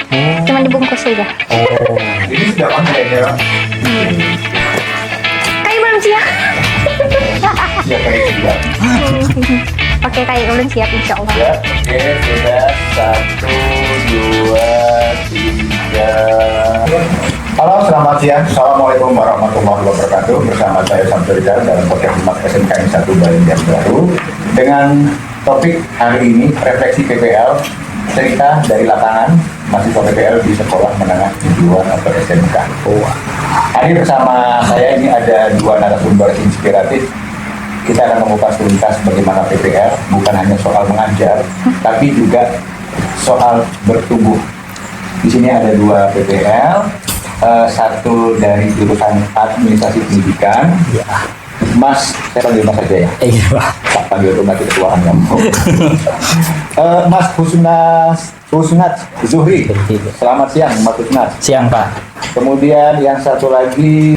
Cuma dibungkus aja. Ini sudah online ya? Kayak belum siap. Ya kayak sudah. Oke, kayak belum siap insya Allah. Ya, oke, sudah. 1, 2, 3. Halo, selamat siang. Assalamualaikum warahmatullahi wabarakatuh. Bersama saya Samsul Rizal dalam podcast Umat SMKN 1 Balindan Baru dengan topik hari ini refleksi PPL, cerita dari lapangan mahasiswa PPL di sekolah menengah kejuruan atau SMK. Hari bersama saya ini ada dua narasumber inspiratif. Kita akan mengupas tuntas bagaimana PPL bukan hanya soal mengajar, tapi juga soal bertumbuh. Di sini ada dua PPL, satu dari jurusan administrasi pendidikan. Mas, saya panggil Mas aja ya. Iya, Pak. Tak panggil rumah kita keluaran kamu. Mas Husnat Zuhri. Selamat siang, Mas Husnat. Siang, Pak. Kemudian yang satu lagi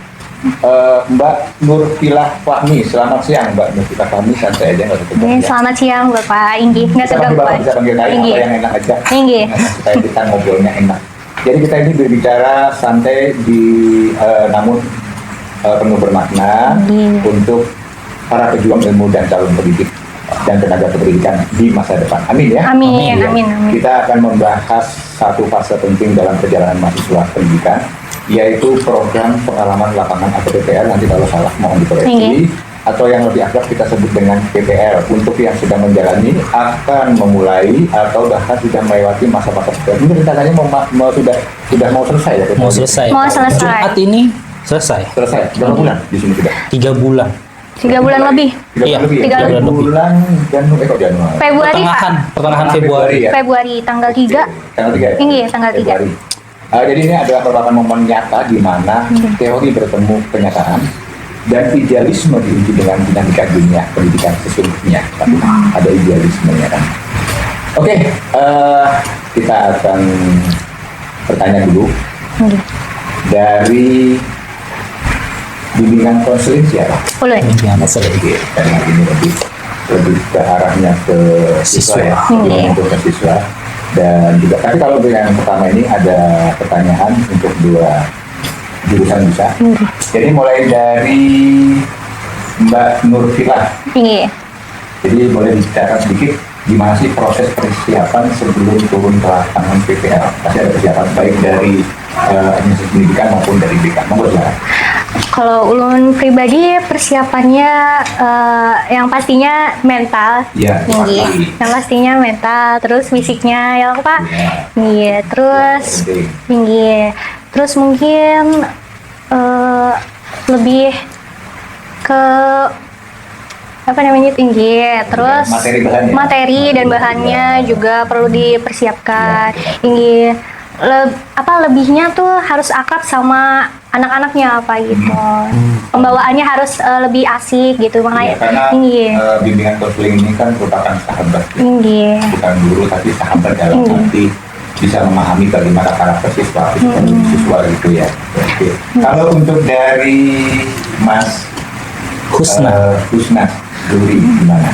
Mbak Nurfilah Fahmi. Selamat siang, Mbak Nurfilah Fahmi. Santai aja, nggak ketemu. Selamat siang Bapak Inggi. Nggak Bisa panggil Bapak, terganggu. bisa panggil saya, apa yang enak aja. Inggi. Supaya kita ngobrolnya enak. Jadi kita ini berbicara santai namun penuh bermakna untuk para pejuang ilmu dan calon pendidik dan tenaga pendidikan di masa depan. Amin ya. Amin, Ya. amin, amin. Kita akan membahas satu fase penting dalam perjalanan mahasiswa pendidikan, yaitu program pengalaman lapangan atau PPL. Nanti kalau salah mohon dikoreksi. Atau yang lebih akrab kita sebut dengan PPL. Untuk yang sudah menjalani, akan memulai atau bahkan sudah melewati masa-masa PPL. Ini rencananya sudah mau selesai ya? Mau selesai. Mau Pak. selesai. Jumat ini selesai. Selesai. Berapa bulan di sini sudah? 3 bulan. 3 bulan lebih. 3 Iya, bulan lebih. 3 bulan lebih. Bulan Januari. Februari Pak. Pertengahan Februari. ya. Februari tanggal 3. Tanggal 3 ya? Iya, tanggal 3. Februari. Jadi ini adalah merupakan momen nyata di mana teori bertemu kenyataan dan idealisme diuji dengan dinamika dunia pendidikan sesungguhnya. Tapi ada idealismenya kan. Oke, kita akan bertanya dulu dari bimbingan konseling siapa? Boleh. Yang masalah Oke, karena ini lebih ke arahnya ke siswa ya, untuk ke siswa. Dan juga, tapi kalau yang pertama ini ada pertanyaan untuk dua jurusan bisa. Jadi mulai dari Mbak Nurfilah. Inggi. Jadi boleh diceritakan sedikit gimana sih proses persiapan sebelum turun ke lapangan PPL? Pasti ada persiapan baik dari administrasi pendidikan maupun dari BK. Monggo silakan. Kalau ulun pribadi persiapannya yang pastinya mental. Iya, Inggi. pasti. Yang pastinya mental, terus fisiknya ya Pak. Iya. Iya, terus Penting. tinggi. Terus mungkin lebih ke apa namanya tinggi. Terus Materi bahannya. dan bahannya juga perlu dipersiapkan. Tinggi. Lebihnya tuh harus akrab sama anak-anaknya apa gitu. Pembawaannya harus lebih asik gitu Ya, makanya karena tinggi. bimbingan konseling ini kan merupakan sahabat, Tinggi. bukan guru tapi sahabat dalam arti bisa memahami bagaimana karakter siswa gitu ya. Oke. Kalau untuk dari Mas Husnat Duri gimana?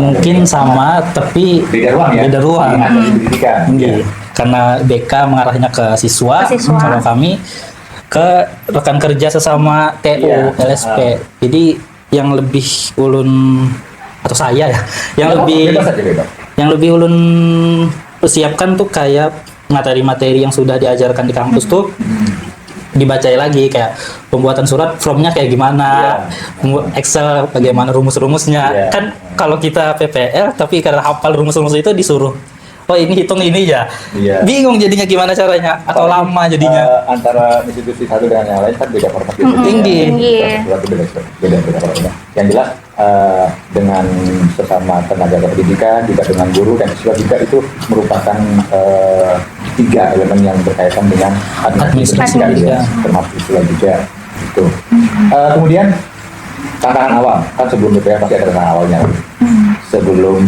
mungkin sama tapi Beda ruang ya. Beda ruang. Di administrasi pendidikan. Iya. Ya. Karena BK mengarahnya ke siswa, Ke siswa. kalau kami ke rekan kerja sesama TU, Iya. LSP. Jadi yang lebih ulun atau saya ya, Bebas aja, bebas. yang lebih ulun persiapkan tuh kayak materi-materi yang sudah diajarkan di kampus tuh dibacain lagi, kayak pembuatan surat formnya kayak gimana, Excel bagaimana rumus-rumusnya. Iya. Kan kalau kita PPL tapi karena hafal rumus-rumus itu disuruh, oh ini hitung ini ya, Iya. bingung jadinya gimana caranya atau lama jadinya. Antara institusi satu dengan yang lain kan beda format gitu. Tinggi. Tinggi. Beda formatnya. Yang jelas dengan sesama tenaga pendidikan juga dengan guru dan siswa juga itu merupakan 3 elemen yang berkaitan dengan administrasi Administrasi. ya, termasuk siswa juga itu. Kemudian tantangan awal kan sebelum PPL pasti ada tantangan awalnya. Sebelum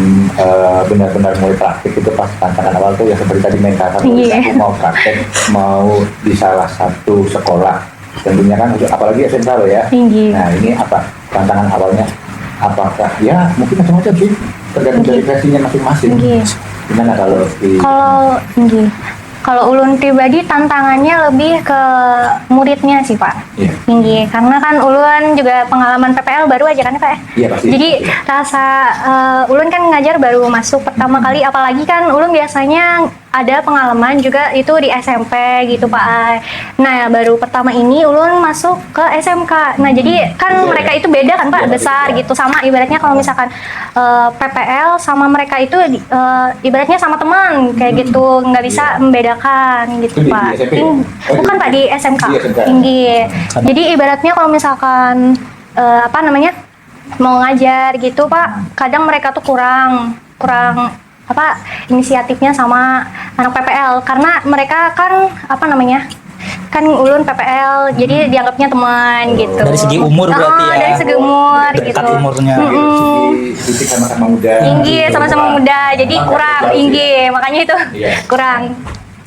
benar-benar mulai praktik itu pas tantangan awal tuh yang seperti tadi katakan, aku mau praktek mau di salah satu sekolah, tentunya kan apalagi SMK loh ya. Nah ini apa tantangan awalnya? Apakah ya mungkin macam-macam sih tergantung dari versinya masing-masing. Gimana kalau di Kalau ulun pribadi tantangannya lebih ke muridnya sih Pak. Iya. Tinggi. Karena kan ulun juga pengalaman PPL baru aja kan Pak. Iya, pasti. Jadi rasa ulun kan ngajar baru masuk pertama kali, apalagi kan ulun biasanya ada pengalaman juga itu di SMP gitu Pak. Nah baru pertama ini ulun masuk ke SMK. Nah jadi kan mereka itu beda kan Pak, Iya, besar iya. gitu. Sama ibaratnya kalau misalkan PPL sama mereka itu ibaratnya sama teman kayak gitu, nggak bisa Iya. membedakan gitu Itu di Pak. SMP? Oh, Bukan di- Pak, di SMK. di SMK. Tinggi. Jadi ibaratnya kalau misalkan apa namanya mau ngajar gitu Pak, kadang mereka tuh kurang apa inisiatifnya sama anak PPL, karena mereka kan apa namanya kan ulun PPL jadi dianggapnya teman gitu. Dari segi umur berarti ya. Dari segi umur Dekat gitu. umurnya. Titik sama-sama muda. Tinggi sama-sama muda, jadi Memang kurang jauh sih. tinggi, makanya itu Iya. kurang.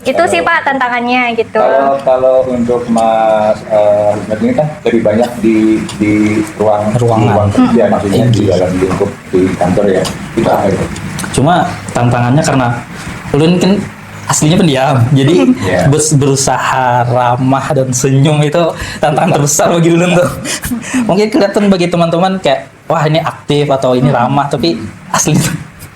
Itu sih Pak tantangannya gitu. Kalau untuk Mas Hikmat ini kan lebih banyak di Ruangan. ruang kerja, maksudnya di Tinggi. dalam lingkup di kantor ya. Itu apa itu? Cuma tantangannya karena ulun kan aslinya pendiam, jadi Iya. berusaha ramah dan senyum itu tantangan terbesar bagi ulun tuh. Mungkin kelihatan bagi teman-teman kayak wah ini aktif atau ini ramah, tapi asli tuh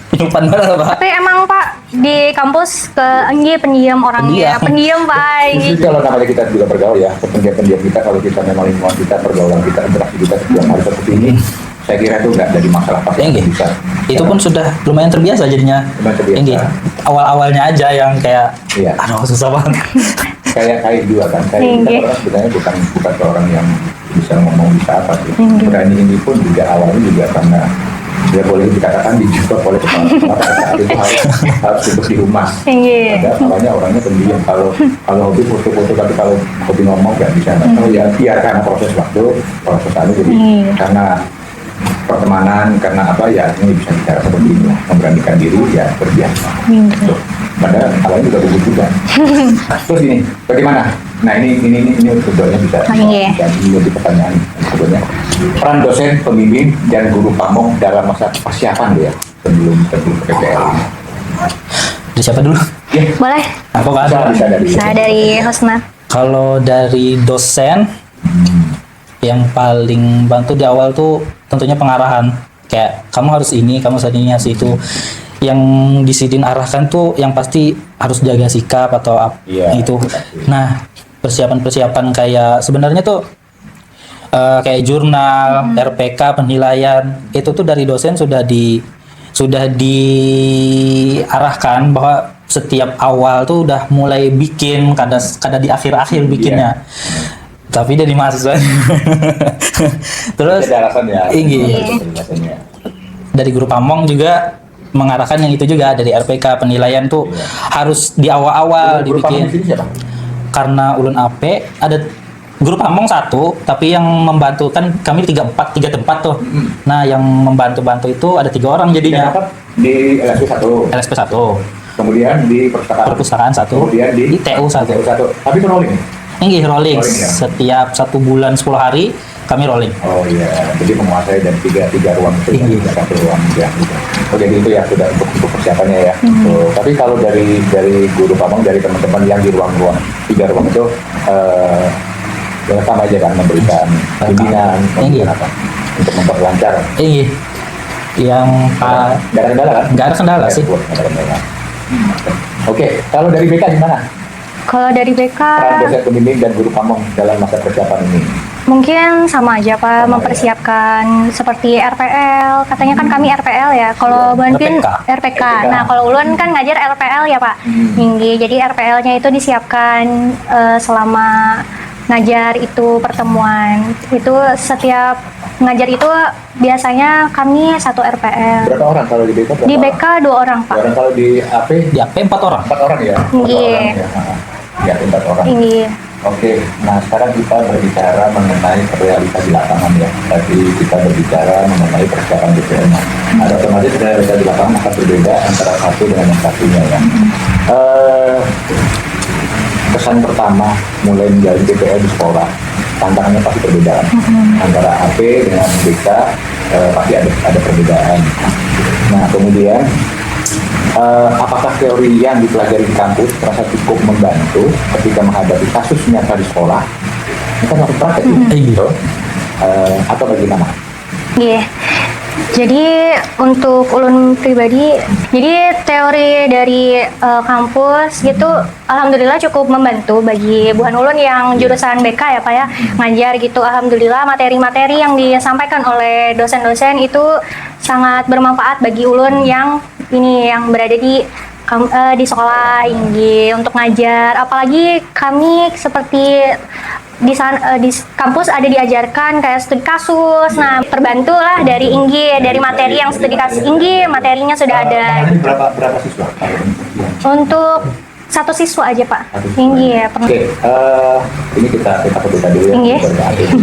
penyupan banget Pak. Tapi emang Pak di kampus pendiam orangnya, pendiam Pak. Jadi kalau namanya kita juga bergaul ya, pendiam kita kalau kita memang lingkungan kita, pergaulan kita, interaksi kita setiap hari seperti ini, saya kira itu nggak jadi masalah pasti Tinggi. bisa. Itu pun sudah lumayan terbiasa jadinya. Lumayan terbiasa. Tinggi. Awal-awalnya aja yang kayak Iya. aduh susah banget. kayak juga kan, kayak kita Tinggi. orang sebenarnya bukan seorang yang bisa ngomong bisa apa sih. Tinggi. Berani ini pun juga awalnya juga karena dia boleh dikatakan dijebak oleh kepala pada saat itu harus duduk di rumah. Tinggi. Ada awalnya orangnya pendiam, kalau hobi foto-foto, tapi kalau hobi ngomong nggak bisa. Oh ya biarkan proses waktu, proses jadi Iya. karena pertemanan, karena apa ya ini bisa bicara seperti itu, memberanikan diri ya terbiasa. Tuh. Padahal awalnya juga begitu juga. Terus ini bagaimana? Nah ini sebetulnya bisa Iya. jadi pertanyaan sebetulnya. Peran dosen, pembimbing dan guru pamong dalam masa persiapan ya sebelum PPL ini. Dari siapa dulu? Ya, Boleh? Aku kan bisa dari Saya dari Hosna. kalau dari dosen yang paling bantu di awal tuh tentunya pengarahan, kayak kamu harus ini, kamu harus ini, harus itu. Yang disidin arahkan tuh yang pasti harus jaga sikap atau Iya, itu. pasti. Nah, persiapan kayak sebenarnya tuh kayak jurnal, RPK, penilaian itu tuh dari dosen sudah diarahkan bahwa setiap awal tuh udah mulai bikin, kada di akhir-akhir bikinnya. Tapi dari mahasiswa. Terus ada alasannya. Tinggi. Alasannya. dari guru pamong juga mengarahkan yang itu juga dari RPK penilaian tuh harus di awal-awal Guru pamong di dibikin. sini siapa? Karena ulun AP ada guru pamong satu, tapi yang membantu kan kami tiga tempat tuh. Nah, yang membantu itu ada 3 orang jadinya. Dapat di LSP 1, LSP 1, kemudian di perpustakaan perpustakaan 1, kemudian di TU 1. TU 1. Tapi itu rolling. Ini rolling, Rolling, ya? setiap 1 bulan 10 hari kami rolling. Oh iya, jadi menguasai dari tiga ruang itu, Iya. ya, satu ruang ya. Gitu. Oh jadi itu ya sudah untuk persiapannya ya. Oh, tapi kalau dari guru pamong, dari teman-teman yang di ruang-ruang 3 ruang itu ya sama aja kan memberikan bimbingan, memberikan apa untuk memperlancar. Ini yang Nggak ada kendala kan? nggak ada kendala sih. Nggak ada kendala. Oke, kalau dari BK gimana? Kalau dari BK Peran dosen pembimbing dan guru pamong dalam masa persiapan ini. mungkin sama aja Pak, Sama ya. mempersiapkan seperti RPL. Katanya kan kami RPL ya. Kalau Iya, mungkin RPK. RPK. Nah, kalau ulun kan ngajar RPL ya Pak. Tinggi. Jadi RPL-nya itu disiapkan selama ngajar itu pertemuan. Itu setiap ngajar itu biasanya kami 1 RPL. Berapa orang kalau di BK? Berapa Di orang? BK 2 orang Dua orang, Pak. kalau di AP Di AP 4 orang. 4 orang ya? 4 Iya. orang ya. Ya, 4 orang. Tinggi. Oke, nah sekarang kita berbicara mengenai realita di lapangan ya. Tadi kita berbicara mengenai persiapan BPL-nya. Ada otomatis realita di lapangan akan berbeda antara satu dengan yang satunya ya. Kesan pertama mulai menjalani BPL di sekolah, tantangannya pasti berbeda. Antara AP dengan BK pasti ada perbedaan. Nah kemudian apakah teori yang dipelajari di kampus terasa cukup membantu ketika menghadapi kasus nyata di sekolah? Kita melakukan praktek gitu, atau bagaimana? Iya. Jadi untuk ulun pribadi, jadi teori dari kampus gitu, alhamdulillah cukup membantu bagi buhan ulun yang jurusan BK ya Pak ya, ngajar gitu. Alhamdulillah materi-materi yang disampaikan oleh dosen-dosen itu sangat bermanfaat bagi ulun yang ini yang berada di sekolah ini untuk ngajar. Apalagi kami seperti di kampus ada diajarkan kayak studi kasus. Nah, terbantulah dari Inggi, dari materi yang studi kasus Inggi, materinya sudah ada. Berapa siswa? Untuk satu siswa aja Pak. Inggi ya. Oke, ini kita foto dulu ya. Inggi.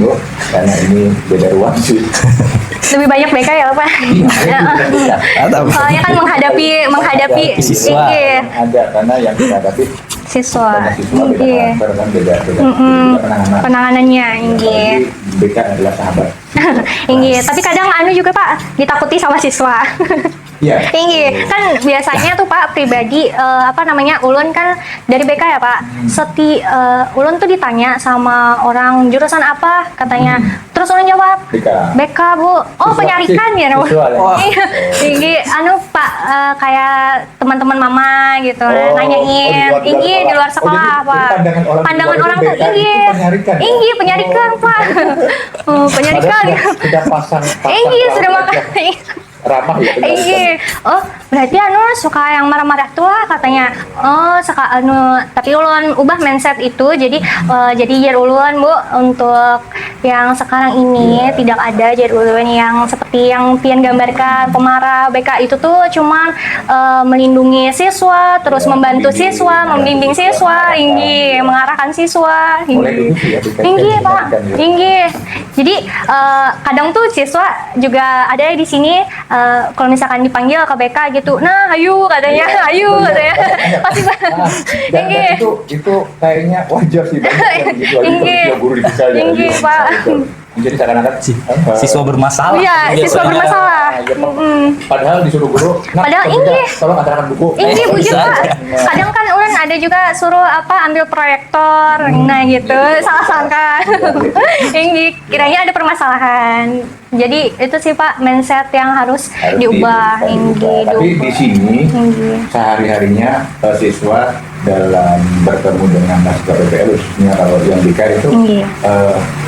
Dulu, karena ini beda ruang sih. Lebih banyak BK ya Pak. Soalnya kan menghadapi siswa. Inggi Ada karena yang kita hadapi siswa. beda Inggi. karakter kan beda penanganan. Penanganannya Inggi. Jadi BK adalah sahabat. Inggi. Tapi kadang juga Pak ditakuti sama siswa. Iya. Tinggi kan biasanya tuh Pak pribadi ulun kan dari BK ya Pak. Ulun tuh ditanya sama orang jurusan apa katanya. Terus ulun jawab BK Bu. Oh Siswa, penyarikan ya. siswa, ya. Iya. Tinggi Pak kayak teman-teman mama gitu nanyain Inggi di luar sekolah Pak. Pandangan orang tuh Inggi penyarikan Pak. Penyarikan. Sudah pasang Inggi sudah makan. ramah ya. Iya. Oh, berarti suka yang marah-marah tuh lah katanya. Oh, suka tapi ulun ubah mindset itu jadi jadi ulun Bu untuk yang sekarang ini tidak ada jadi ulun yang seperti yang pian gambarkan pemarah BK itu tuh cuman melindungi siswa, terus membantu siswa, membimbing siswa, Inggi mengarahkan siswa, Inggi Pak, Inggi. Jadi kadang tuh siswa juga ada di sini kalau misalkan dipanggil ke BK gitu, nah ayo katanya, ayo katanya, pasti dan itu kayaknya wajar sih banyak guru di sana. Tinggi Pak. Jadi seakan-akan siswa bermasalah. Iya, siswa bermasalah. Padahal disuruh guru, padahal Inggi, tolong antarkan buku. Inggi bujur Pak. Kadang kan ulun ada juga suruh ambil proyektor, nah gitu, salah sangka. Inggi, kiranya ada permasalahan. Jadi itu sih Pak mindset yang harus diubah, Inggi. Tapi di sini sehari-harinya siswa dalam bertemu dengan mahasiswa PPL khususnya kalau yang BK itu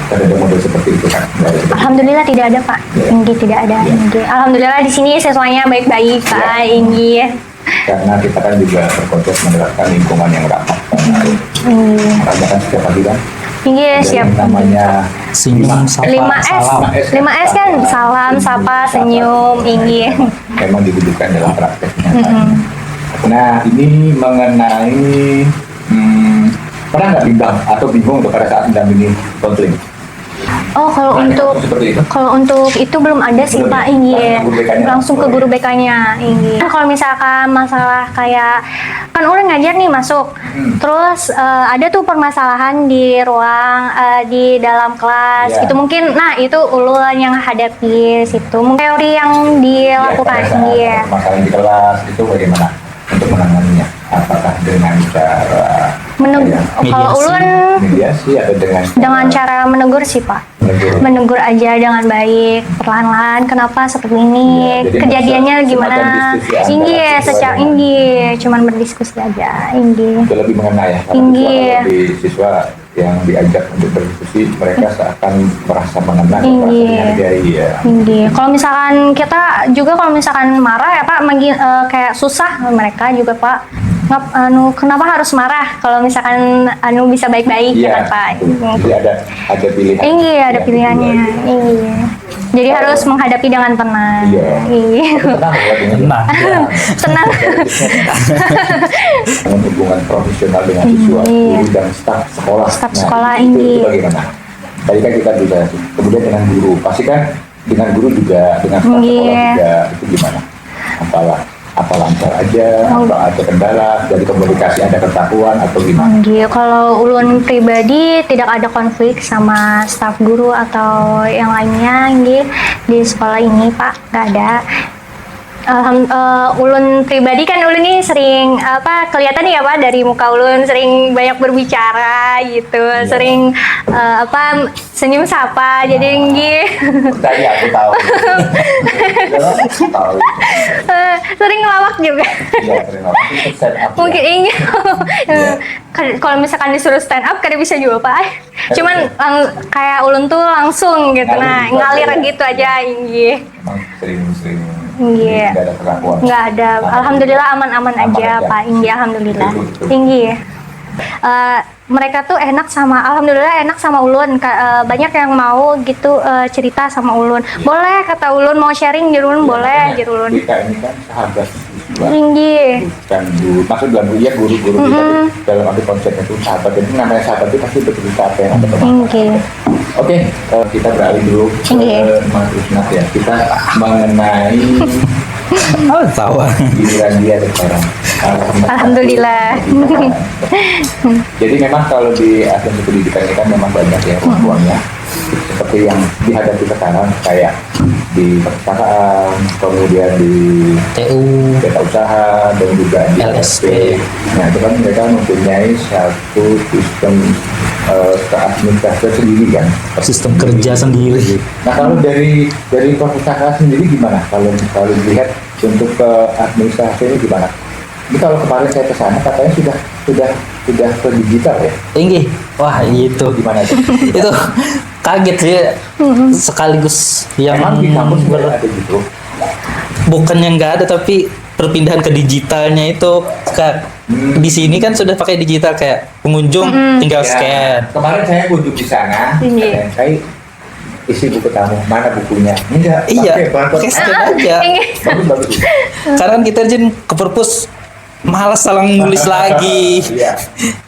ada model seperti itu kan? Alhamdulillah tidak ada Pak, Inggi tidak ada. Inggi. Alhamdulillah di sini siswanya baik-baik Pak, Inggi. Karena kita kan juga berkonsep menerapkan lingkungan yang ramah. Kan setiap pagi kan? Iya siap. Namanya senyum, sapa, 5S. salam. 5S kan salam, sapa, senyum, Inggi. Memang dibutuhkan dalam prakteknya. Nah ini mengenai pernah nggak bimbang atau bingung pada saat mendampingi konseling? Oh kalau untuk itu belum ada sih Pak, Inggi. Langsung ke guru BK-nya, Inggi. Kalau misalkan masalah kayak kan ulun ngajar nih masuk, terus ada tuh permasalahan di ruang di dalam kelas, itu mungkin, nah itu ulun yang hadapi situ, mungkin teori yang dilakukan, Inggi. Masalah di kelas itu bagaimana untuk menanganinya? Apakah dengan cara kalau ulun mediasi atau dengan cara menegur sih Pak, menegur aja dengan baik, perlahan-lahan. Kenapa seperti ini? Kejadiannya gimana? Inggi secara Inggi, cuman berdiskusi aja, Inggi. Itu lebih mengena ya. Inggi. Di siswa yang diajak untuk berdiskusi, mereka akan merasa mengena, merasa dihargai ya. Inggi. Kalau misalkan kita juga kalau misalkan marah ya Pak, kayak susah mereka juga Pak. Kenapa harus marah kalau misalkan bisa baik-baik ya kan Pak? Jadi ada pilihan. Inggi ada pilihannya. Inggi. Jadi harus menghadapi dengan tenang. Tenang. Dengan hubungan profesional dengan siswa, guru dan staf sekolah. Staf sekolah Inggi. Itu bagaimana? Tadi kan kita bisa kemudian dengan guru, pasti kan dengan guru juga dengan staf sekolah juga itu gimana? Apa lancar aja, atau ada kendala dari komunikasi, ada ketakuan atau gimana? Kalau ulun pribadi tidak ada konflik sama staf guru atau yang lainnya di sekolah ini Pak, nggak ada. Ulun pribadi kan ulun ini sering kelihatan ya Pak dari muka ulun sering banyak berbicara gitu, sering senyum sapa jadi nggih. Percaya aku tahu. Aku tahu. Sering ngelawak juga. Iya, terima kasih. Stand up, Mungkin ya. ini Iya. kalau misalkan disuruh stand up kada bisa juga Pak. Cuman kayak ulun tuh langsung gitu, Ngalir gitu ngalir aja ya? gitu aja nggih. Emang sering Iya. nggak ada perlakuan. Nggak ada. Alhamdulillah aman-aman Aman aja, aja. Pak. Inggi, alhamdulillah. Betul. Inggi. Mereka tuh enak sama, alhamdulillah enak sama ulun. Banyak yang mau gitu cerita sama ulun. Boleh kata ulun mau sharing di ulun, boleh makanya gitu ulun. kita ini kan sahabat Mbak. Inggi. Bukan guru, maksud dalam ya guru-guru kita tuh dalam arti konsepnya itu sahabat. Jadi namanya sahabat itu pasti bercerita apa yang ada teman. Inggi. Oke, kita beralih dulu ke Iya. Mas Usnat ya. Kita mengenai Oh, tawa. giliran dia sekarang. Alhamdulillah. Jadi memang kalau di asistensi pendidikan ini kan memang banyak ya ruang-ruangnya. Seperti yang dihadapi sekarang kayak di perpustakaan, kemudian di TU. data usaha dan juga di LSP. Nah itu kan mereka mempunyai satu sistem keadministrasian sendiri kan. Sistem kerja sendiri. Nah kalau dari perpustakaan sendiri gimana? Kalau dilihat untuk ke administrasi ini gimana? Ini kalau kemarin saya ke sana katanya sudah ke digital ya? Tinggi. Wah, itu. Gimana itu? Itu kaget sih sekaligus yang Emang di kampus juga ada gitu? bukan yang nggak ada tapi perpindahan ke digitalnya itu di sini kan sudah pakai digital kayak pengunjung tinggal Ya, scan. kemarin saya kunjung di sana, Iya. saya isi buku tamu, mana bukunya? Enggak, Iya, barcode. pakai scan aja. Inggi. Bagus. Karena kan kita izin ke perpus malas salah nulis lagi. Iya.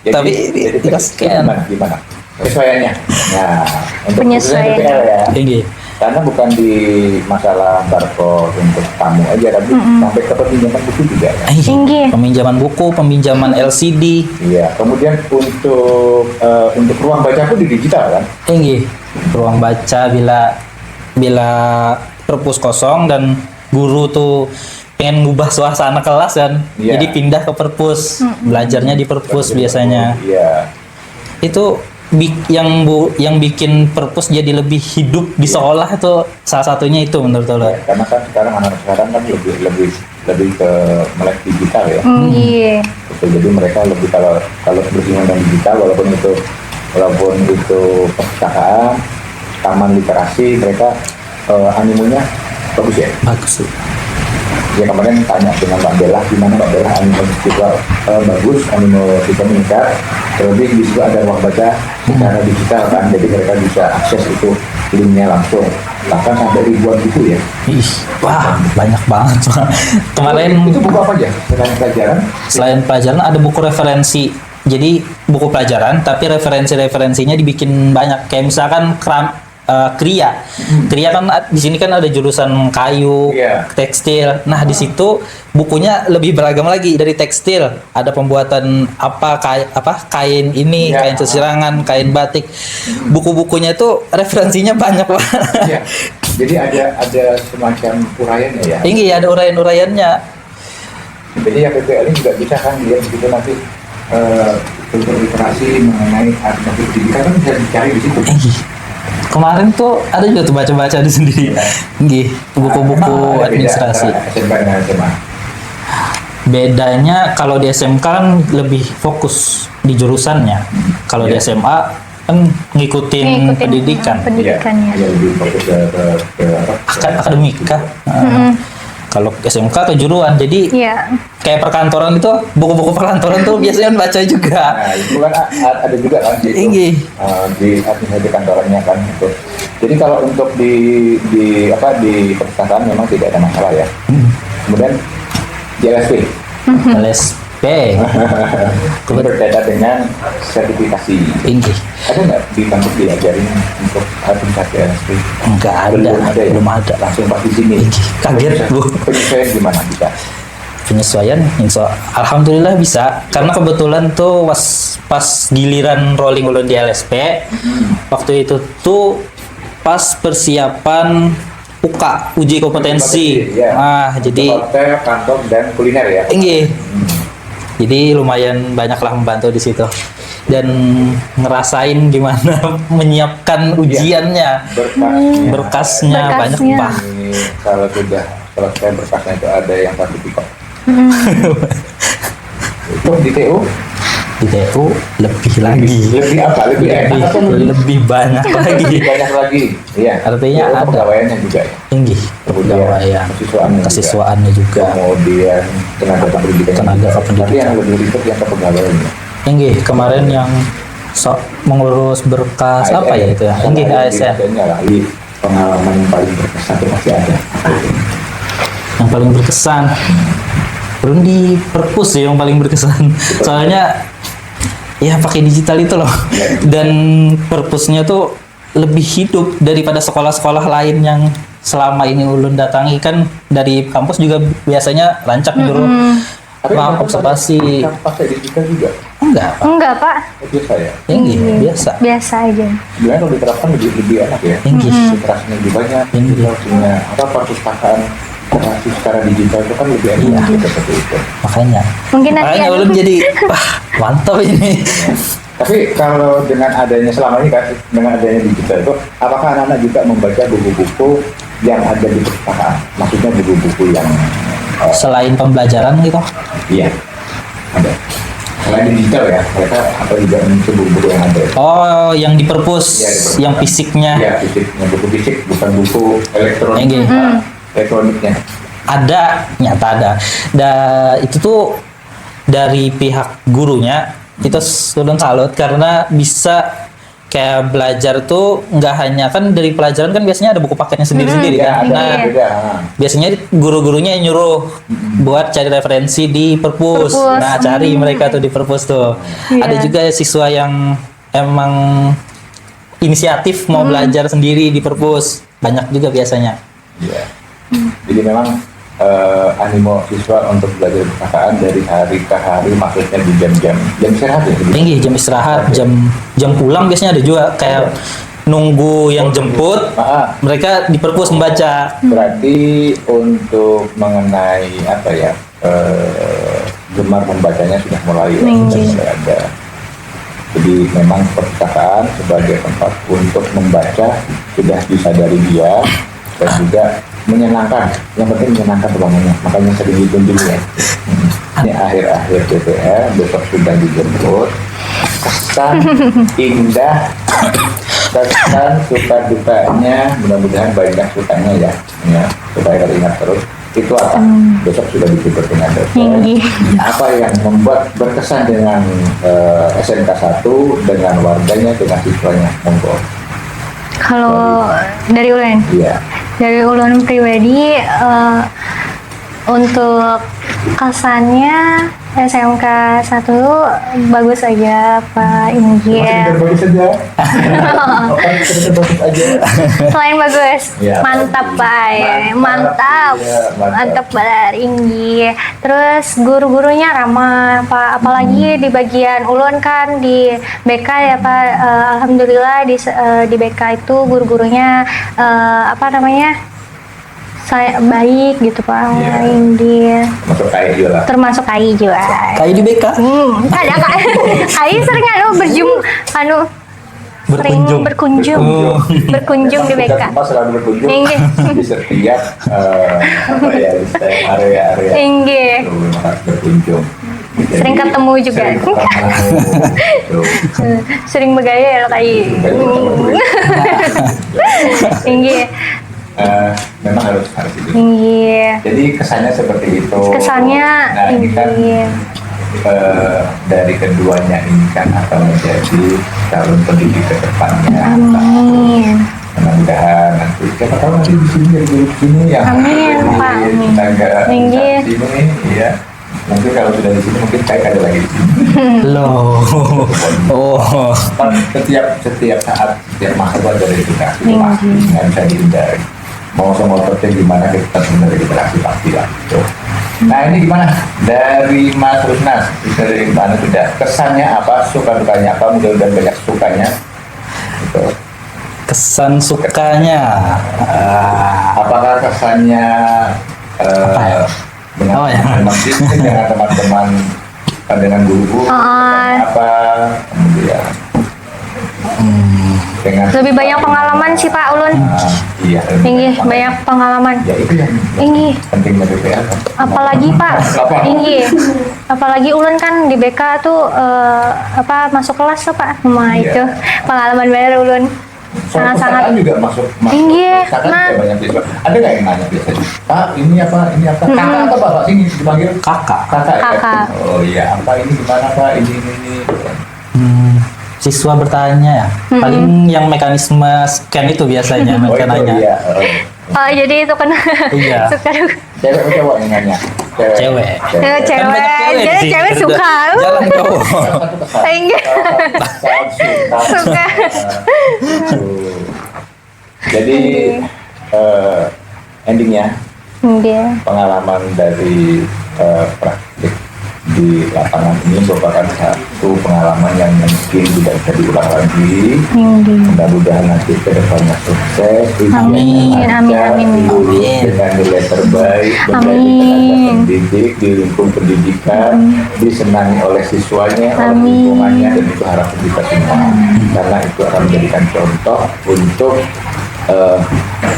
Tapi tinggal scan. Gimana? Penyesuaiannya. Nah, untuk Penyesuaian. khususnya PPL ya. Tinggi. Karena bukan di masalah barcode untuk tamu aja, tapi sampai ke peminjaman buku juga ya. Tinggi. Peminjaman buku, peminjaman LCD. Iya. Kemudian untuk ruang baca pun di digital kan? Tinggi. Ruang baca bila perpus kosong dan guru tuh pengen ngubah suasana kelas kan. Iya. Jadi pindah ke perpus. Belajarnya di perpus biasanya. Iya. Itu yang bikin perpus jadi lebih hidup di sekolah itu salah satunya itu menurut lo. Ya, karena kan sekarang anak sekarang kan lebih ke melek digital ya. Inggi. Betul, jadi mereka lebih kalau bersinggungan dengan digital walaupun itu perpustakaan, taman literasi, mereka animonya bagus ya. Bagus sih. Ya kemarin tanya dengan Mbak Bella, gimana Mbak Bella animo digital bagus, animo kita meningkat. Terlebih di situ ada ruang baca secara digital kan, jadi mereka bisa akses itu linknya langsung, bahkan sampai ribuan gitu ya. Ih, wah banyak banget. Kemarin Itu buku apa aja selain pelajaran? selain pelajaran ada buku referensi. Jadi buku pelajaran tapi referensi-referensinya dibikin banyak. Kayak misalkan Kria. Kria kan di sini kan ada jurusan kayu, Iya. tekstil. Nah, di situ bukunya lebih beragam lagi dari tekstil. Ada pembuatan kain ini, Iya. kain sesirangan, kain batik. Buku-bukunya itu referensinya banyak banget. Iya. Jadi ada semacam uraiannya ya. Tinggi ada uraian-uraiannya. Jadi ya PPL ini juga bisa kan dia begitu nanti untuk literasi mengenai administrasi pendidikan kan bisa dicari di situ. Tinggi. Kemarin tuh ada juga tuh baca-baca di sendiri. Tinggi. Buku-buku Ada beda administrasi. antara SMK dengan SMA. Bedanya kalau di SMK kan lebih fokus di jurusannya. Kalau di Iya. SMA kan ngikutin pendidikan. Pendidikannya. Iya, lebih fokus ke apa? Akademika. Kalau SMK kejuruan. Jadi Iya. kayak perkantoran itu buku-buku perkantoran tuh biasanya kan baca juga. Nah, itu kan ada juga kan di Tinggi. di administrasi kantornya kan itu. Jadi kalau untuk di perpustakaan memang tidak ada masalah ya. Kemudian di LSP LSP itu berkaitan dengan sertifikasi. tinggi. Ada nggak di kampus diajarin untuk administrasi LSP? Enggak ada, ya? belum ada. Langsung pas di sini. Tinggi. Kaget, Bu. Penyesuaian gimana bisa? Penyesuaian alhamdulillah bisa karena kebetulan tuh pas giliran rolling ulun di LSP waktu itu tuh pas persiapan UKA, uji kompetensi. Ya. Jadi hotel, kantor dan kuliner ya. tinggi. Jadi lumayan banyaklah membantu di situ. Dan ngerasain gimana menyiapkan ujiannya. Berkasnya banyak Berkasnya. banget. Ini kalau sudah selesai berkasnya itu ada yang sertifikat. Itu di TU Di TU lebih lagi. lebih apa? Lebih enak atau Lebih banyak lagi. lebih banyak lagi? Iya. Artinya TU ada. pegawaiannya juga ya. Tinggi. Kemudian Kepegawaian, kesiswaannya juga. kesiswaannya juga. Kemudian tenaga kependidikan. Tenaga kependidikan. Tapi yang lebih ribet yang kepegawaiannya. Tinggi. Kemarin yang mengurus berkas apa ya itu ya? Tinggi ASN. Lah, ini pengalaman yang paling berkesan itu pasti ada. Yang paling berkesan belum di perpus sih yang paling berkesan, soalnya ya pakai digital itu loh, dan perpusnya tuh lebih hidup daripada sekolah-sekolah lain yang selama ini ulun datangi. Kan dari kampus juga biasanya rancak dulu observasi. Pakai digital juga. Enggak Pak. Enggak, Pak. Biasa ya. Tinggi biasa Biasa aja. Sebenarnya kalau diterapkan lebih enak ya. Tinggi. Literasinya lebih banyak. Tinggi. Kita punya apa perpustakaan literasi secara digital itu kan lebih enak seperti itu. makanya Mungkin nanti makanya ada- ulun jadi wah mantap ini. Tapi kalau dengan adanya selama ini kan dengan adanya digital itu, apakah anak-anak juga membaca buku-buku yang ada di perpustakaan? Maksudnya buku-buku yang Selain pembelajaran gitu. iya ada. Selain digital ya, mereka apa juga mencoba buku-buku yang ada. Oh, yang di perpus, Iya, di perpus. yang fisiknya. Iya, fisiknya buku fisik, bukan buku elektronik. Yang gini. Elektroniknya. Ada, nyata ada. Itu tuh dari pihak gurunya itu ulun salut karena bisa kayak belajar tuh nggak hanya kan dari pelajaran kan biasanya ada buku paketnya sendiri-sendiri Ya, kan. ada Nah, beda. biasanya guru-gurunya yang nyuruh buat cari referensi di perpus. Perpus. Nah, cari mereka tuh di perpus tuh. Iya. Ada juga siswa yang emang inisiatif mau belajar sendiri di perpus. Banyak juga biasanya. Iya. Jadi memang animo siswa untuk belajar perpustakaan dari hari ke hari, maksudnya di jam-jam istirahat ya. Tinggi jam istirahat, jam pulang biasanya ada juga kayak nunggu yang jemput, mereka di perpus membaca. Berarti untuk mengenai apa ya gemar membacanya sudah mulai ya, sudah mulai ada. Jadi memang perpustakaan sebagai tempat untuk membaca sudah disadari dia dan juga menyenangkan. Yang penting menyenangkan ruangannya, makanya sering dikunjungi ya. Ini akhir-akhir PPL, besok sudah dijemput. Kesan indah, kesan suka dukanya, mudah-mudahan banyak sukanya ya, supaya ingat terus. Itu apa? Besok sudah dijemput dengan dokter. Tinggi. Apa yang membuat berkesan dengan SMK 1, dengan warganya, dengan siswanya? Monggo. Kalau dari ulun, Iya. dari ulun pribadi untuk kesannya SMK 1 bagus aja Pak Inggil. Bagus saja. Bagus aja. Selain bagus, Ya, mantap bagus. Pak, mantap, Iya, mantap. mantap Pak Inggi. Terus guru-gurunya ramah Pak, apalagi di bagian ulun kan di BK ya Pak. Alhamdulillah di BK itu guru-gurunya apa namanya saya baik gitu Pak Iya. Inggi. Masuk kayak juga lah. Termasuk AI juga. Kayak di BK Ada Kak. AI sering sering berkunjung di BK. Bukan cuma selalu berkunjung Inggi. di setiap apa ya, di setiap area-area Inggi. itu memang harus berkunjung. Jadi, Sering ketemu juga. Sering ketemu. Gitu. Sering bergaya ya Kak AI. Tinggi. Memang harus itu. Tinggi. Jadi kesannya seperti itu. Kesannya Nah ini kan tinggi. dari keduanya ini kan akan menjadi calon pendidik ke depannya. Amin. Mudah-mudahan nanti siapa tahu nanti di sini jadi guru sini yang Amin, Pak. Amin. tenaga Tinggi. sini ya. Mungkin kalau sudah di sini mungkin saya ada lagi di sini. loh. Oh, Kan setiap saat setiap masa itu ada edukasi itu pasti nggak bisa dihindari. Mau semotornya gimana kita sebenarnya interaksi pasti lah. Gitu. Nah ini gimana dari Mas Rusnas, dari mana sudah kesannya apa, suka dukanya apa, mudah-mudahan banyak sukanya. Gitu. Kesan sukanya. Apakah kesannya Apa ya? dengan Oh, ya. teman-teman bisnis, dengan teman-teman, dengan guru-guru, apa kemudian dengan Lebih banyak pengalaman sih Pak Ulun. iya, Inggih, banyak pengalaman. ya itu yang Inggih. pentingnya BPL kan. Apalagi Pak, Apa? inggih. Apalagi ulun kan di BK tuh masuk kelas tuh Pak. Nah, Iya. itu pengalaman baru ulun. Sangat-sangat. Perpustakaan juga masuk Iya, perpustakaan nah. juga banyak siswa. Ada nggak yang nanya biasanya? Pak, ini apa? Ini apa? Kakak atau bapak sini dipanggil? Kakak. Kakak. Ya? Kakak. Oh iya, apa ini gimana Pak? Ini. Siswa bertanya ya. Paling yang mekanisme scan itu biasanya Oh mereka itu nanya. iya. Oh, jadi itu kan Iya. suka Cewek atau cowok yang nanya? Cewek. Cewek. Kan banyak Jadi di sini. cewek suka. Jalan cowok. Salah satu kesan. Enggak. Suka. Jadi endingnya Inggih. pengalaman dari praktik di lapangan ini merupakan satu pengalaman yang mungkin tidak bisa diulang lagi. Inggih. Mudah-mudahan nanti ke depannya sukses, Amin, ujiannya amin, lancar, amin. lulus Amin. dengan nilai terbaik, menjadi Amin. tenaga pendidik di lingkup pendidikan, disenangi oleh siswanya, oleh Amin. lingkungannya, dan itu harapan kita semua. Karena itu akan menjadikan contoh untuk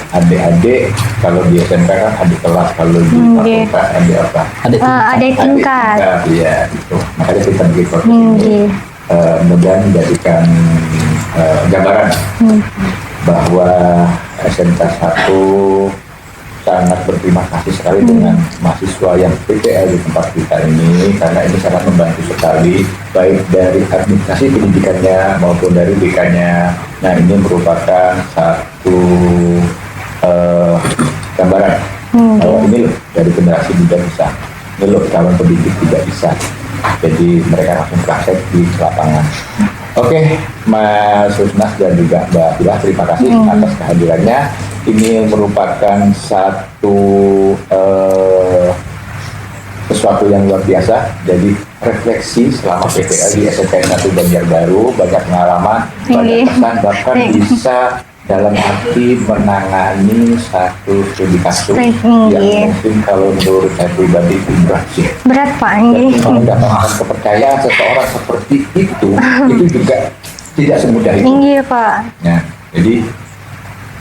adik-adik, kalau di SMK kan adik kelas, kalau di Nggih. fakultas adik apa? Ada tingkat. Ada tingkat. Iya, itu. Makanya kita bikin podcast Nggih. ini mudah menjadikan gambaran bahwa SMK 1 sangat berterima kasih sekali dengan mahasiswa yang PPL di tempat kita ini, karena ini sangat membantu sekali baik dari administrasi pendidikannya maupun dari BK-nya. Nah, ini merupakan satu gambaran bahwa ini loh dari generasi muda bisa, ini loh calon pendidik tidak bisa. Jadi mereka langsung praktek di lapangan. Oke, Mas Rusnas dan juga Mbak Pilah, terima kasih atas kehadirannya. Ini merupakan satu sesuatu yang luar biasa. Jadi refleksi selama PPL di SMK 1 Banjarbaru, banyak pengalaman, banyak kesan, bahkan bisa dalam arti menangani satu studi kasus yang mungkin kalau menurut saya pribadi itu berat sih. Berat Pak. Dan Inggih. mendapatkan kepercayaan seseorang seperti itu juga tidak semudah itu. Inggih Pak. Nah, jadi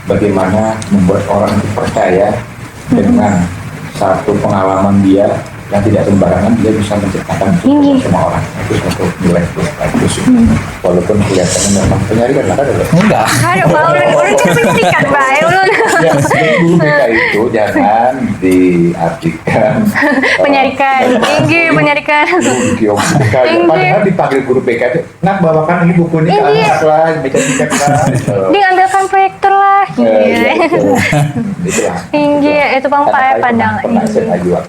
bagaimana membuat orang itu percaya dengan satu pengalaman dia yang tidak sembarangan, dia bisa menciptakan semua orang. Itu satu nilai plus bagus. Walaupun kelihatannya memang penyarikan lah ada. Enggak. Aduh Pak, ulun kan pendidikan Pak. Ulun. Ya, guru BK itu jangan diartikan Penyarikan. Inggih, penyarikan. Guru BK. Padahal dipanggil guru BK itu, nak bawakan ini buku ini ke anak lah, baca-baca lah. Diambilkan proyektor lah. Iya, Inggih. itulah. Inggih, itu Bang Pak Karena saya pandang. pernah SMA juga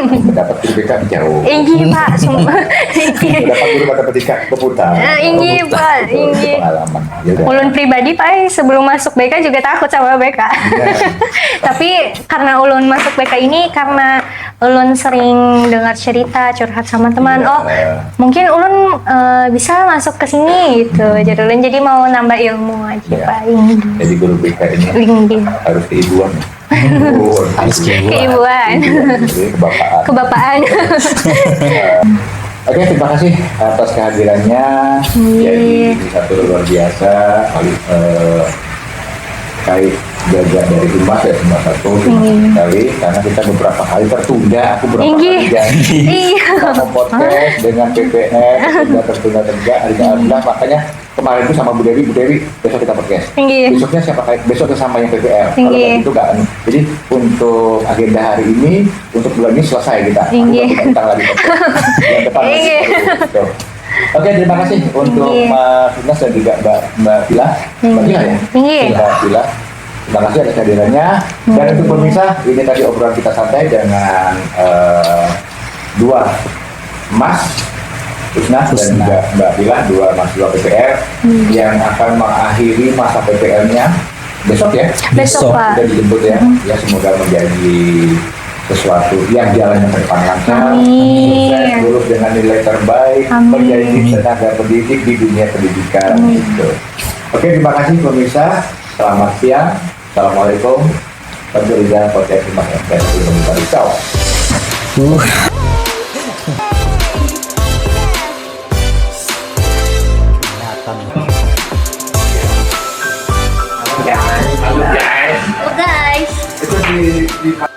mendapat guru BK jauh. Inggih Pak, semua. Inggih. Mendapat guru matematika berputar. Inggih Pak, inggih. Pengalaman. Ya udah. Ulun pribadi Pak, sebelum masuk BK juga takut sama BK. Ya. Tapi karena ulun masuk BK ini karena ulun sering dengar cerita curhat sama teman. Iya. Oh, mungkin ulun bisa masuk ke sini gitu. Jadi ulun jadi mau nambah ilmu aja Iya. Pak. Inggih. Jadi guru BK ini Inggih. harus keibuan. Harus keibuan. Keibuan. Jadi kebapaan. Kebapaan. Oke, terima kasih atas kehadirannya. Jadi ini satu luar biasa kali kait jaga dari rumah ya semua satu terima kasih sekali karena kita beberapa kali tertunda. Aku beberapa Inggih. kali janji Iya. kita mau podcast dengan PPR tertunda alhamdulillah, makanya kemarin itu sama Bu Dewi besok kita podcast. Inggih. Besoknya siapa kait? Besok sama yang PPR. Kalau Inggih. gitu kan. Jadi untuk agenda hari ini untuk bulan ini selesai kita. Inggih. Aku tentang lagi podcast. Bulan depan lagi Inggih. baru. Gitu. Oke, terima kasih untuk Inggih. Mas Finas dan juga Mbak Pilah. Mbak Pilah ya? Inggih. Mbak Pilah. Terima kasih atas kehadirannya. Dan untuk pemirsa, ini tadi obrolan kita santai dengan dua Mas Rusnas dan juga Mbak Pilah, dua mahasiswa PPR yang akan mengakhiri masa PPR-nya besok ya. Besok Pak. Sudah dijemput ya. Ya semoga menjadi sesuatu yang jalannya ke depan lancar, Amin. sukses, lulus dengan nilai terbaik, Amin. menjadi tenaga pendidik di dunia pendidikan gitu. Oke, terima kasih pemirsa. Selamat siang. Assalamualaikum. Pencuriga podcast Simak FM kembali kau. Guys. Itu di